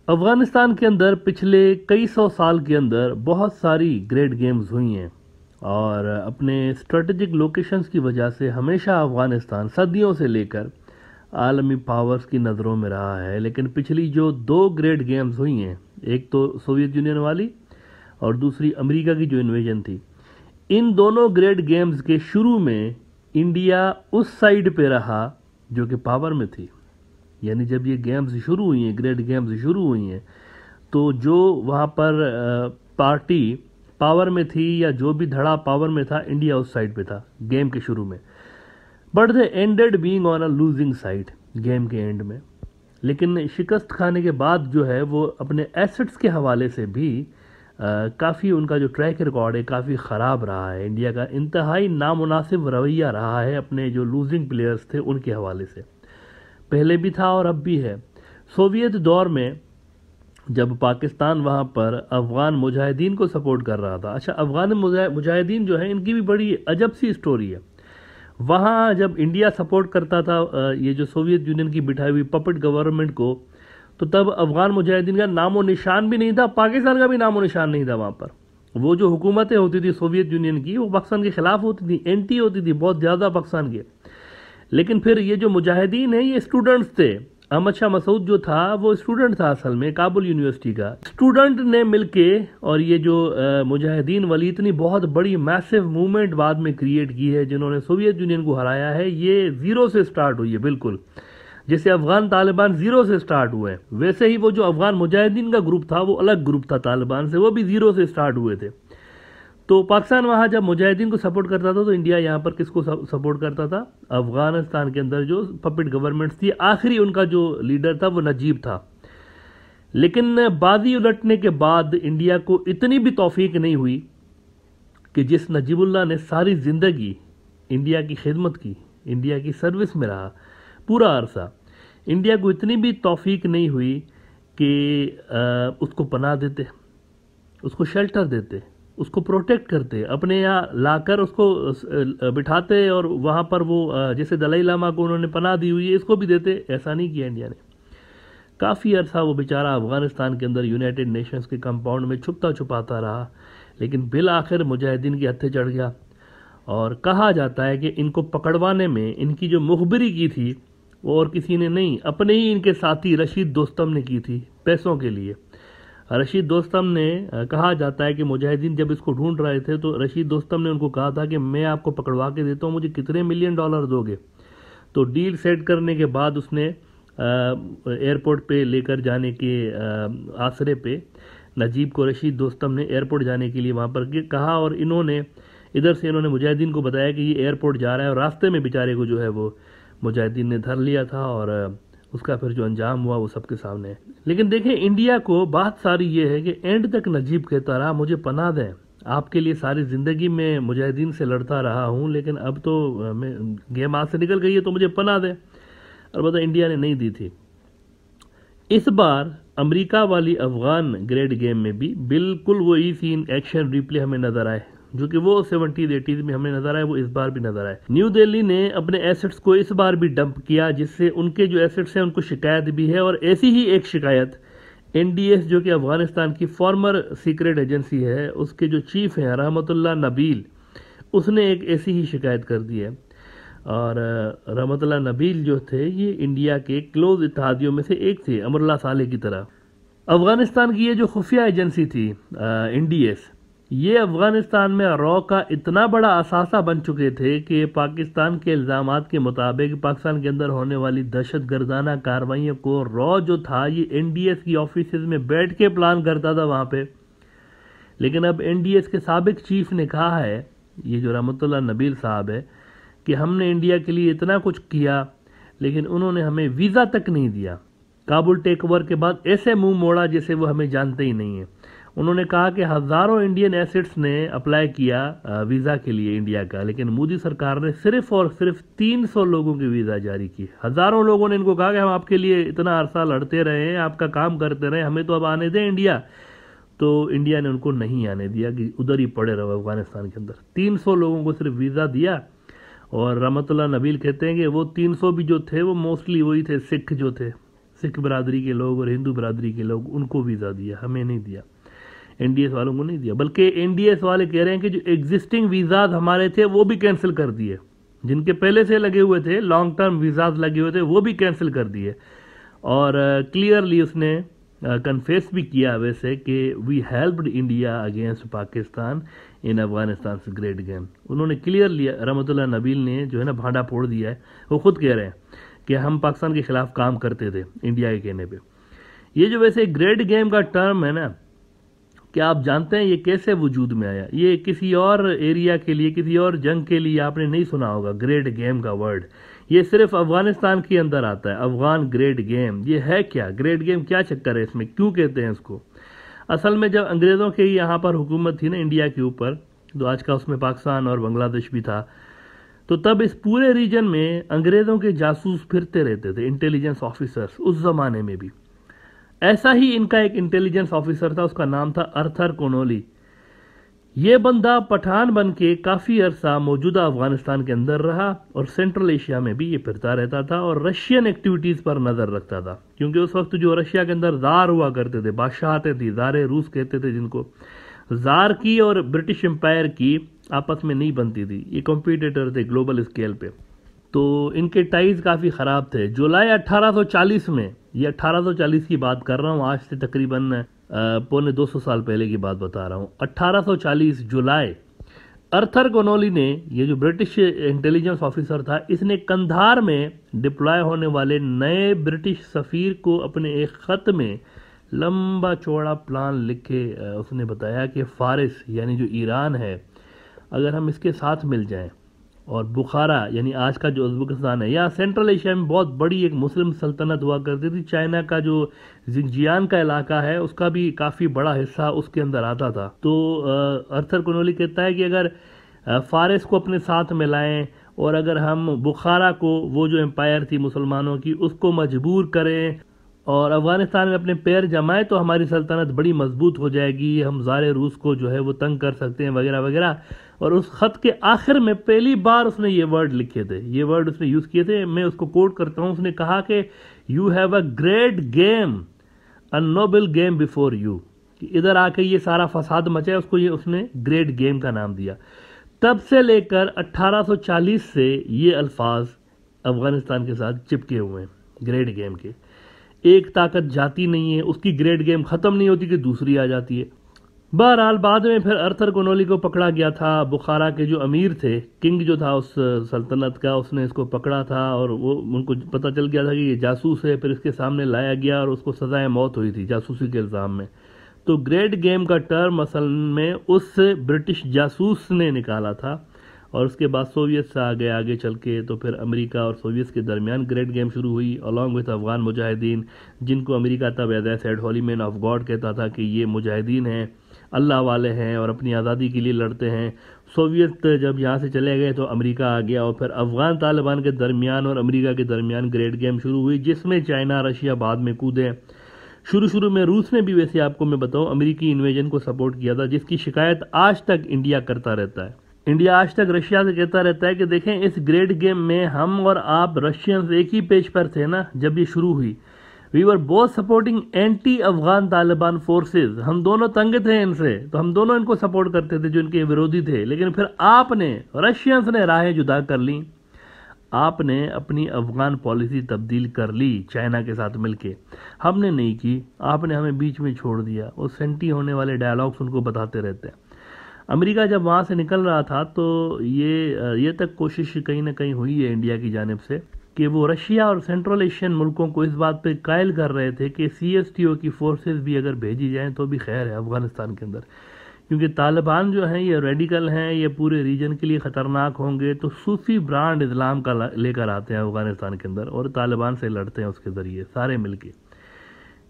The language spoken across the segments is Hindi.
अफगानिस्तान के अंदर पिछले कई सौ साल के अंदर बहुत सारी ग्रेट गेम्स हुई हैं और अपने स्ट्रेटेजिक लोकेशंस की वजह से हमेशा अफगानिस्तान सदियों से लेकर आलमी पावर्स की नज़रों में रहा है। लेकिन पिछली जो दो ग्रेट गेम्स हुई हैं, एक तो सोवियत यूनियन वाली और दूसरी अमेरिका की जो इन्वेजन थी, इन दोनों ग्रेट गेम्स के शुरू में इंडिया उस साइड पे रहा जो कि पावर में थी। यानी जब ये गेम्स शुरू हुई हैं, ग्रेट गेम्स शुरू हुई हैं, तो जो वहाँ पर पार्टी पावर में थी या जो भी धड़ा पावर में था, इंडिया उस साइड पे था गेम के शुरू में। But they ended being on a losing side game के एंड में। लेकिन शिकस्त खाने के बाद जो है वो अपने एसेट्स के हवाले से भी काफ़ी उनका जो ट्रैक रिकॉर्ड है काफ़ी ख़राब रहा है। इंडिया का इंतहाई नामुनासिब रवैया रहा है अपने जो लूजिंग प्लेयर्स थे उनके हवाले से, पहले भी था और अब भी है। सोवियत दौर में जब पाकिस्तान वहाँ पर अफ़गान मुजाहिदीन को सपोर्ट कर रहा था, अच्छा अफ़गान मुजाहिदीन जो है इनकी भी बड़ी अजब सी स्टोरी है। वहाँ जब इंडिया सपोर्ट करता था ये जो सोवियत यूनियन की बिठाई हुई पपेट गवर्नमेंट को, तो तब अफ़गान मुजाहिदीन का नामो निशान भी नहीं था, पाकिस्तान का भी नामो निशान नहीं था वहाँ पर। वो जो हुकूमतें होती थी सोवियत यूनियन की, वो पाकिस्तान के खिलाफ होती थी, एंटी होती थी बहुत ज़्यादा पाकिस्तान के। लेकिन फिर ये जो मुजाहिदीन है ये स्टूडेंट्स थे। अहमद शाह मसूद जो था वो स्टूडेंट था असल में, काबुल यूनिवर्सिटी का स्टूडेंट ने मिलके और ये जो मुजाहिदीन वाली इतनी बहुत बड़ी मैसिव मूवमेंट बाद में क्रिएट की है जिन्होंने सोवियत यूनियन को हराया है। ये ज़ीरो से स्टार्ट हुई है, बिल्कुल जैसे अफगान तालिबान ज़ीरो से स्टार्ट हुए, वैसे ही वो जो अफगान मुजाहिदीन का ग्रुप था वो अलग ग्रुप था तालिबान से, वो भी ज़ीरो से स्टार्ट हुए थे। तो पाकिस्तान वहाँ जब मुजाहिदीन को सपोर्ट करता था तो इंडिया यहाँ पर किसको सपोर्ट करता था? अफगानिस्तान के अंदर जो पपेट गवर्नमेंट थी, आखिरी उनका जो लीडर था वो नजीब था। लेकिन बाजी उलटने के बाद इंडिया को इतनी भी तौफीक नहीं हुई कि जिस नजीबुल्लाह ने सारी ज़िंदगी इंडिया की खिदमत की, इंडिया की सर्विस में रहा पूरा अरसा, इंडिया को इतनी भी तौफीक नहीं हुई कि उसको पनाह देते, उसको शेल्टर देते, उसको प्रोटेक्ट करते, अपने यहाँ लाकर उसको बिठाते और वहाँ पर वो जैसे दलाई लामा को उन्होंने पनाह दी हुई है इसको भी देते। ऐसा नहीं किया इंडिया ने। काफ़ी अरसा वो बेचारा अफगानिस्तान के अंदर यूनाइटेड नेशंस के कंपाउंड में छुपता छुपाता रहा, लेकिन बिल आखिर मुजाहिदीन के हत्थे चढ़ गया। और कहा जाता है कि इनको पकड़वाने में इनकी जो मुखबिरी की थी वो और किसी ने नहीं, अपने ही इनके साथी रशीद दोस्तम ने की थी पैसों के लिए। रशीद दोस्तम ने कहा जाता है कि मुजाहिदीन जब इसको ढूंढ रहे थे तो रशीद दोस्तम ने उनको कहा था कि मैं आपको पकड़वा के देता हूँ, मुझे कितने $1 मिलियन दोगे? तो डील सेट करने के बाद उसने एयरपोर्ट पे लेकर जाने के आसरे पे नजीब को रशीद दोस्तम ने एयरपोर्ट जाने के लिए वहाँ पर कहा, और इन्होंने इधर से इन्होंने मुजाहिदीन को बताया कि ये एयरपोर्ट जा रहा है, और रास्ते में बेचारे को जो है वो मुजाहिदीन ने धर लिया था और उसका फिर जो अंजाम हुआ वो सबके सामने है। लेकिन देखें, इंडिया को बात सारी ये है कि एंड तक नजीब कहता रहा मुझे पनाह दें, आपके लिए सारी ज़िंदगी में मुजाहिदीन से लड़ता रहा हूँ, लेकिन अब तो मैं गेम हाथ से निकल गई है तो मुझे पनाह दें। अलबत्ता इंडिया ने नहीं दी थी। इस बार अमेरिका वाली अफगान ग्रेट गेम में भी बिल्कुल वही सीन एक्शन रिप्ले हमें नजर आए जो कि वो 70s-80s में हमें नजर आए, वो इस बार भी नजर आए। न्यू दिल्ली ने अपने एसेट्स को इस बार भी डंप किया, जिससे उनके जो एसेट्स हैं उनको शिकायत भी है। और ऐसी ही एक शिकायत NDS जो कि अफगानिस्तान की फॉर्मर सीक्रेट एजेंसी है, उसके जो चीफ हैं रहमतुल्लाह नबील, उसने एक ऐसी ही शिकायत कर दी है। और रहमतुल्लाह नबील जो थे ये इंडिया के क्लोज इत्तेहादियों में से एक थे, अमरुल्लाह साले की तरह। अफगानिस्तान की ये जो खुफिया एजेंसी थी NDS, ये अफगानिस्तान में रॉ का इतना बड़ा असासा बन चुके थे कि पाकिस्तान के इल्ज़ामात के मुताबिक पाकिस्तान के अंदर होने वाली दहशत गर्दाना कार्रवाइयों को रॉ जो था ये NDS की ऑफिस में बैठ के प्लान करता था वहाँ पे। लेकिन अब NDS के साबिक चीफ ने कहा है, ये जो रहमतुल्लाह नबील साहब है, कि हमने इंडिया के लिए इतना कुछ किया लेकिन उन्होंने हमें वीज़ा तक नहीं दिया। काबुल टेक ओवर के बाद ऐसे मुंह मोड़ा जैसे वो हमें जानते ही नहीं है। उन्होंने कहा कि हज़ारों इंडियन एसेट्स ने अप्लाई किया वीज़ा के लिए इंडिया का, लेकिन मोदी सरकार ने सिर्फ और सिर्फ 300 लोगों की वीज़ा जारी की। हज़ारों लोगों ने इनको कहा कि हम आपके लिए इतना अरसा लड़ते रहे हैं, आपका काम करते रहे, हमें तो अब आने दें इंडिया। तो इंडिया ने उनको नहीं आने दिया कि उधर ही पड़े रहो अफगानिस्तान के अंदर। 300 लोगों को सिर्फ वीज़ा दिया। और रहमतुल्लाह नबील कहते हैं कि वो 300 भी जो थे वो मोस्टली वही थे, सिख जो थे, सिख बरादरी के लोग और हिंदू बरादरी के लोग, उनको वीज़ा दिया, हमें नहीं दिया, एनडीएस वालों को नहीं दिया। बल्कि एनडीएस वाले कह रहे हैं कि जो एग्जिस्टिंग वीज़ाज हमारे थे वो भी कैंसिल कर दिए, जिनके पहले से लगे हुए थे, लॉन्ग टर्म वीज़ाज लगे हुए थे, वो भी कैंसिल कर दिए। और क्लियरली उसने कन्फेस भी किया वैसे कि we helped India against Pakistan in Afghanistan से ग्रेट गेम। उन्होंने क्लियरली, रहमतुल्लाह नबील ने जो है ना भांडा फोड़ दिया है, वो खुद कह रहे हैं कि हम पाकिस्तान के खिलाफ काम करते थे इंडिया के कहने पे। ये जो वैसे ग्रेट गेम का टर्म है ना, क्या आप जानते हैं ये कैसे वजूद में आया? ये किसी और एरिया के लिए, किसी और जंग के लिए आपने नहीं सुना होगा ग्रेट गेम का वर्ड। ये सिर्फ अफगानिस्तान के अंदर आता है, अफगान ग्रेट गेम। ये है क्या ग्रेट गेम, क्या चक्कर है इसमें, क्यों कहते हैं इसको? असल में जब अंग्रेज़ों की यहाँ पर हुकूमत थी ना इंडिया के ऊपर, तो आज का उसमें पाकिस्तान और बांग्लादेश भी था, तो तब इस पूरे रीजन में अंग्रेज़ों के जासूस फिरते रहते थे, इंटेलिजेंस ऑफिसर्स, उस ज़माने में भी। ऐसा ही इनका एक इंटेलिजेंस ऑफिसर था, उसका नाम था अर्थर कोनोली। ये बंदा पठान बन के काफ़ी अरसा मौजूदा अफगानिस्तान के अंदर रहा और सेंट्रल एशिया में भी ये फिरता रहता था और रशियन एक्टिविटीज़ पर नज़र रखता था, क्योंकि उस वक्त जो रशिया के अंदर ज़ार हुआ करते थे, बादशाह आते थे, ज़ारे रूस कहते थे जिनको, ज़ार की और ब्रिटिश एम्पायर की आपस में नहीं बनती थी, ये कॉम्पिटिटर थे ग्लोबल स्केल पे, तो इनके टाइज काफ़ी ख़राब थे। जुलाई 1840 में, ये 1840 की बात कर रहा हूँ, आज से तकरीबन पौने 200 साल पहले की बात बता रहा हूँ। 1840 जुलाई, अर्थर कोनोली ने, ये जो ब्रिटिश इंटेलिजेंस ऑफिसर था, इसने कंधार में डिप्लॉय होने वाले नए ब्रिटिश सफ़ीर को अपने एक ख़त में लंबा चौड़ा प्लान लिख के उसने बताया कि फ़ारिस यानी जो ईरान है, अगर हम इसके साथ मिल जाएं, और बुखारा यानी आज का जो उज़्बेकिस्तान है, या सेंट्रल एशिया में बहुत बड़ी एक मुस्लिम सल्तनत हुआ करती थी, चाइना का जो जिंजियान का इलाका है उसका भी काफ़ी बड़ा हिस्सा उसके अंदर आता था। तो अर्थर कोनोली कहता है कि अगर फ़ारिस को अपने साथ मिलाएं और अगर हम बुखारा को, वो जो एम्पायर थी मुसलमानों की, उसको मजबूर करें और अफ़गानिस्तान में अपने पैर जमाएं, तो हमारी सल्तनत बड़ी मजबूत हो जाएगी, हम ज़ारे रूस को जो है वो तंग कर सकते हैं वगैरह वगैरह। और उस ख़त के आखिर में पहली बार उसने ये वर्ड लिखे थे, ये वर्ड उसने यूज़ किए थे, मैं उसको कोट करता हूँ। उसने कहा कि you have a great game, a Nobel game before you, कि इधर आके ये सारा फसाद मचा है, उसको ये उसने ग्रेट गेम का नाम दिया। तब से लेकर 1840 से ये अल्फाज अफ़गानिस्तान के साथ चिपके हुए हैं ग्रेट गेम के। एक ताकत जाती नहीं है, उसकी ग्रेट गेम ख़त्म नहीं होती कि दूसरी आ जाती है। बहरहाल बाद में फिर अर्थर कोनोली को पकड़ा गया था, बुखारा के जो अमीर थे, किंग जो था उस सल्तनत का, उसने इसको पकड़ा था और वो उनको पता चल गया था कि ये जासूस है, फिर इसके सामने लाया गया और उसको सज़ाए मौत हुई थी जासूसी के इल्ज़ाम में। तो ग्रेट गेम का टर्म असल में उस ब्रिटिश जासूस ने निकाला था और उसके बाद सोवियत से आगे चल के तो फिर अमेरिका और सोवियत के दरमियान ग्रेट गेम शुरू हुई अलॉन्ग विथ अफगान मुजाहिदीन, जिनको अमेरिका तब as said holy man of God कहता था कि ये मुजाहिदीन हैं, अल्लाह वाले हैं और अपनी आज़ादी के लिए लड़ते हैं। सोवियत जब यहाँ से चले गए तो अमेरिका आ गया और फिर अफगान तालिबान के दरमियान और अमेरिका के दरमियान ग्रेट गेम शुरू हुई, जिसमें चाइना रशिया बाद में कूदे। शुरू में रूस ने भी, वैसे आपको मैं बताऊं, अमेरिकी इन्वेजन को सपोर्ट किया था, जिसकी शिकायत आज तक इंडिया करता रहता है। इंडिया आज तक रशिया से कहता रहता है कि देखें, इस ग्रेट गेम में हम और आप रशियंस एक ही पेज पर थे ना जब ये शुरू हुई। We were both supporting anti Afghan Taliban forces, हम दोनों तंग थे इनसे, तो हम दोनों इनको सपोर्ट करते थे जो इनके विरोधी थे। लेकिन फिर आपने, रशियंस ने राहें जुदा कर ली, आपने अपनी अफगान पॉलिसी तब्दील कर ली चाइना के साथ मिलके, हमने नहीं की, आपने हमें बीच में छोड़ दिया। वो सेंटी होने वाले डायलॉग्स उनको बताते रहते हैं। अमेरिका जब वहाँ से निकल रहा था तो ये तक कोशिश कहीं ना कहीं हुई है इंडिया की जानिब से कि वो रशिया और सेंट्रल एशियन मुल्कों को इस बात पे कायल कर रहे थे कि CSTO की फोर्सेस भी अगर भेजी जाएं तो भी खैर है अफगानिस्तान के अंदर, क्योंकि तालिबान जो हैं ये रेडिकल हैं, ये पूरे रीजन के लिए ख़तरनाक होंगे। तो सूफी ब्रांड इस्लाम का लेकर आते हैं अफगानिस्तान के अंदर और तालिबान से लड़ते हैं उसके ज़रिए सारे मिलके।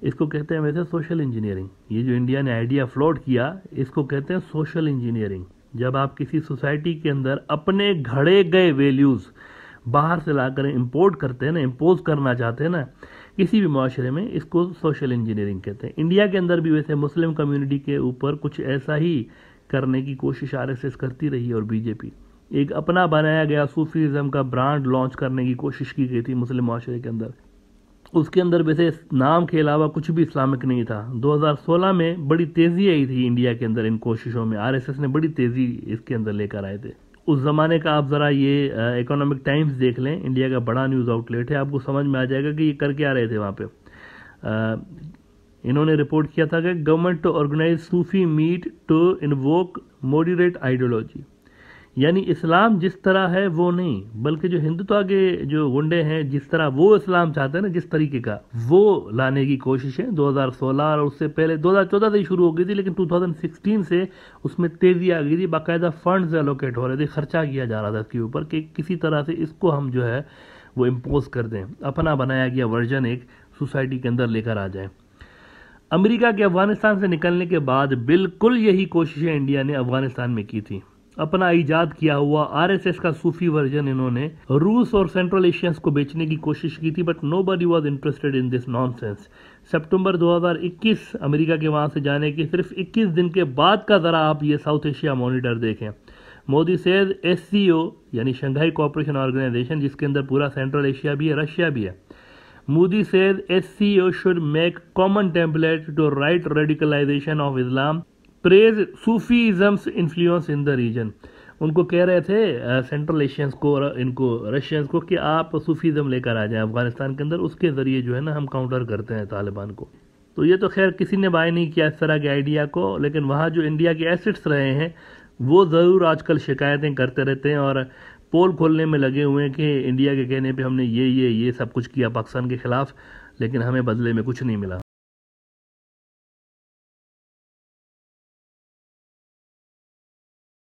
इसको कहते हैं वैसे सोशल इंजीनियरिंग। ये जो इंडिया ने आइडिया फ्लोट किया, इसको कहते हैं सोशल इंजीनियरिंग। जब आप किसी सोसाइटी के अंदर अपने घड़े गए वैल्यूज़ बाहर से लाकर इंपोर्ट करते हैं ना, इम्पोज करना चाहते हैं ना किसी भी माशरे में, इसको सोशल इंजीनियरिंग कहते हैं। इंडिया के अंदर भी वैसे मुस्लिम कम्युनिटी के ऊपर कुछ ऐसा ही करने की कोशिश RSS करती रही और बीजेपी, एक अपना बनाया गया सूफीज़म का ब्रांड लॉन्च करने की कोशिश की गई थी मुस्लिम माशरे के अंदर। उसके अंदर वैसे नाम के अलावा कुछ भी इस्लामिक नहीं था। 2016 में बड़ी तेज़ी आई थी इंडिया के अंदर इन कोशिशों में, आरएसएस ने बड़ी तेज़ी इसके अंदर लेकर आए थे। उस ज़माने का आप ज़रा ये इकोनॉमिक टाइम्स देख लें, इंडिया का बड़ा न्यूज़ आउटलेट है, आपको समझ में आ जाएगा कि ये कर क्या रहे थे वहाँ पे। इन्होंने रिपोर्ट किया था कि government to organize Sufi meet to invoke moderate ideology, यानी इस्लाम जिस तरह है वो नहीं, बल्कि जो हिंदुत्व के जो गुंडे हैं जिस तरह वो इस्लाम चाहते हैं ना, जिस तरीके का, वो लाने की कोशिश है। 2016 और उससे पहले 2014 से ही शुरू हो गई थी, लेकिन 2016 से उसमें तेजी आ गई थी। बाकायदा फंड्स एलोकेट हो रहे थे, खर्चा किया जा रहा था इसके ऊपर कि किसी तरह से इसको हम जो है वो इम्पोज कर दें, अपना बनाया गया वर्जन एक सोसाइटी के अंदर लेकर आ जाए। अमेरिका के अफगानिस्तान से निकलने के बाद बिल्कुल यही कोशिशें इंडिया ने अफगानिस्तान में की थी। अपना इजाद किया हुआ आरएसएस का सूफी वर्जन इन्होंने रूस और सेंट्रल एशियंस को बेचने की कोशिश की थी, but nobody was interested in this nonsense. September 2021 America के वहां से जाने के सिर्फ 21 दिन के बाद का जरा आप ये साउथ एशिया मॉनिटर देखें। मोदी सेज एससीओ यानी शंघाई कोऑपरेशन ऑर्गेनाइजेशन, जिसके अंदर पूरा सेंट्रल एशिया भी है, रशिया भी है। Modi says SCO should make common template to write radicalization of Islam, praise Sufism's influence in the region. उनको कह रहे थे सेंट्रल एशियंस को और इनको रशियंस को कि आप सूफीज़म लेकर आ जाएं अफगानिस्तान के अंदर, उसके ज़रिए जो है ना हम काउंटर करते हैं तालिबान को। तो ये तो खैर किसी ने बाय नहीं किया इस तरह के आइडिया को, लेकिन वहाँ जो इंडिया के एसेट्स रहे हैं वो ज़रूर आजकल शिकायतें करते रहते हैं और पोल खोलने में लगे हुए हैं कि इंडिया के कहने पे हमने ये सब कुछ किया पाकिस्तान के ख़िलाफ़, लेकिन हमें बदले में कुछ नहीं मिला।